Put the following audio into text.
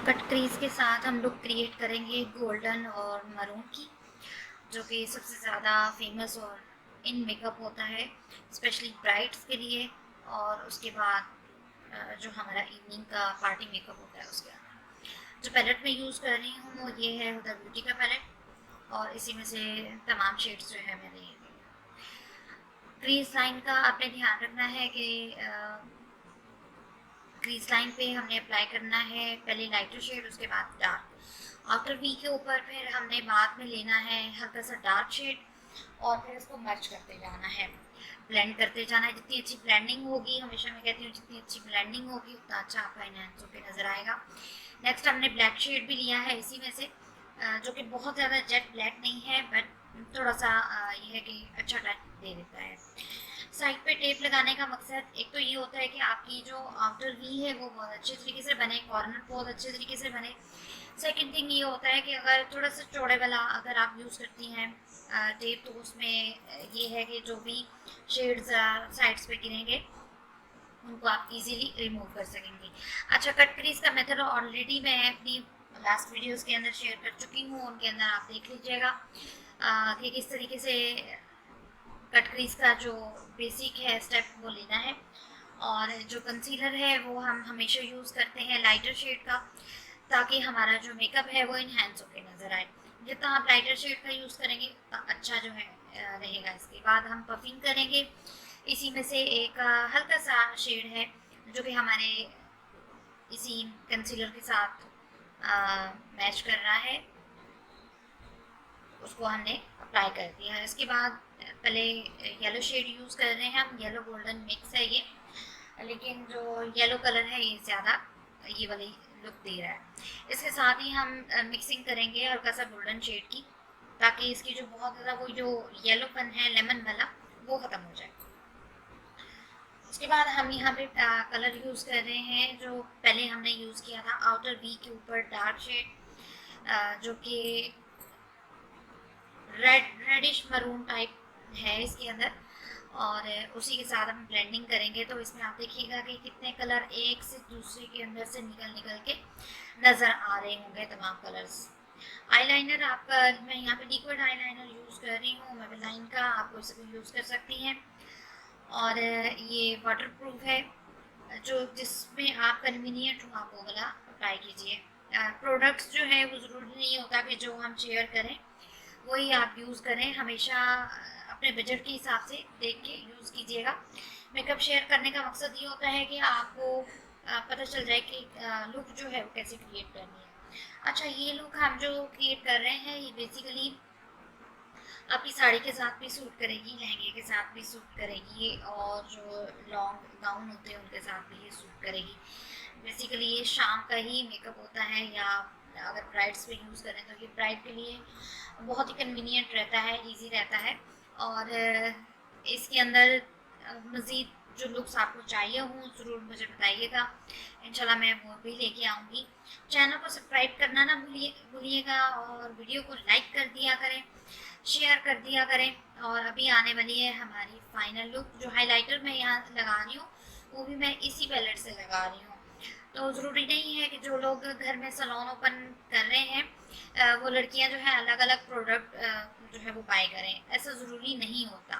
Cut crease के साथ हम लोग क्रिएट करेंगे गोल्डन और मरून की, जो कि सबसे ज़्यादा फेमस और इन मेकअप होता है स्पेशली ब्राइड्स के लिए। और उसके बाद जो हमारा इवनिंग का पार्टी मेकअप होता है उसके अंदर जो पैलेट में यूज़ कर रही हूँ वो ये है हुदा ब्यूटी का पैलेट, और इसी में से तमाम शेड्स जो है मैंने क्रीज लाइन का आपने ध्यान रखना है कि क्रीज लाइन पे हमने अप्लाई करना है पहले लाइटर शेड, उसके बाद डार्क। आफ्टर वी के ऊपर फिर हमने बाद में लेना है हल्का सा डार्क शेड और फिर इसको मर्ज करते जाना है, ब्लेंड करते जाना है। जितनी अच्छी ब्लेंडिंग होगी, हमेशा मैं कहती हूँ जितनी अच्छी ब्लेंडिंग होगी उतना अच्छा आपका इनहैंस होकर नज़र आएगा। नेक्स्ट हमने ब्लैक शेड भी लिया है इसी में से, जो कि बहुत ज़्यादा जेट ब्लैक नहीं है बट थोड़ा सा ये है कि अच्छा टाइप दे देता है। साइड पे टेप लगाने का मकसद एक तो ये होता है कि आपकी जो आउटर वी है वो बहुत अच्छे तरीके से बने, कॉर्नर बहुत अच्छे तरीके से बने। सेकंड थिंग ये होता है कि अगर थोड़ा सा चौड़े वाला अगर आप यूज़ करती हैं टेप, तो उसमें ये है कि जो भी शेड्स साइड्स पे गिरेंगे उनको आप इजीली रिमूव कर सकेंगे। अच्छा, कट क्रीज का मेथड ऑलरेडी मैं अपनी लास्ट वीडियोस के अंदर शेयर कर चुकी हूँ, उनके अंदर आप देख लीजिएगा कि किस तरीके से कट क्रीज का जो बेसिक है स्टेप वो लेना है। और जो कंसीलर है वो हम हमेशा यूज़ करते हैं लाइटर शेड का, ताकि हमारा जो मेकअप है वो इन्हेंस होकर नज़र आए। जितना आप लाइटर शेड का यूज़ करेंगे उतना अच्छा जो है रहेगा। इसके बाद हम पफिंग करेंगे, इसी में से एक हल्का सा शेड है जो कि हमारे इसी कंसीलर के साथ मैच कर रहा है, उसको हमने अप्लाई कर दिया है। इसके बाद पहले येलो शेड यूज़ कर रहे हैं हम, येलो गोल्डन मिक्स है ये, लेकिन जो येलो कलर है ये ज़्यादा ये वाली लुक दे रहा है। इसके साथ ही हम मिक्सिंग करेंगे हल्का सा गोल्डन शेड की, ताकि इसकी जो बहुत ज़्यादा वो जो येलोपन है लेमन वाला वो ख़त्म हो जाए। उसके बाद हम यहाँ पे कलर यूज़ कर रहे हैं जो पहले हमने यूज़ किया था आउटर वी के ऊपर, डार्क शेड जो कि रेडिश मरून टाइप है इसके अंदर। और उसी के साथ हम ब्लेंडिंग करेंगे तो इसमें आप देखिएगा कि कितने कलर एक से दूसरे के अंदर से निकल निकल के नज़र आ रहे होंगे तमाम कलर्स। आईलाइनर आपका, मैं यहाँ पे लिक्विड आईलाइनर यूज़ कर रही हूँ मेबेलाइन का, आप कोई सा भी यूज़ कर सकती हैं। और ये वाटर प्रूफ है, जो जिसमें आप कन्वीनियंट हो आप वो वाला अप्लाई कीजिए। प्रोडक्ट्स जो है वो ज़रूरी नहीं होता कि जो हम शेयर करें वही आप यूज़ करें, हमेशा अपने बजट के हिसाब से देख के यूज़ कीजिएगा। मेकअप शेयर करने का मकसद ये होता है कि आपको पता चल जाए कि लुक जो है वो कैसे क्रिएट करनी है। अच्छा, ये लुक हम जो क्रिएट कर रहे हैं ये बेसिकली आपकी साड़ी के साथ भी सूट करेगी, लहंगे के साथ भी सूट करेगी, और जो लॉन्ग गाउन होते हैं उनके साथ भी ये सूट करेगी। बेसिकली ये शाम का ही मेकअप होता है, या अगर ब्राइड्स पे यूज़ करें तो ये ब्राइड के लिए बहुत ही कन्वीनियंट रहता है, इजी रहता है। और इसके अंदर मज़ीद जो लुक्स आपको चाहिए हों ज़रूर मुझे बताइएगा, इंशाल्लाह मैं वो भी लेके आऊँगी। चैनल को सब्सक्राइब करना ना भूलिएगा, और वीडियो को लाइक कर दिया करें, शेयर कर दिया करें। और अभी आने वाली है हमारी फाइनल लुक, जो हाइलाइटर मैं यहाँ लगा रही हूँ वो भी मैं इसी पैलेट से लगा रही हूँ। तो ज़रूरी नहीं है कि जो लोग घर में सलोन ओपन कर रहे हैं वो लड़कियां जो है अलग अलग प्रोडक्ट जो है वो बाय करें, ऐसा ज़रूरी नहीं होता।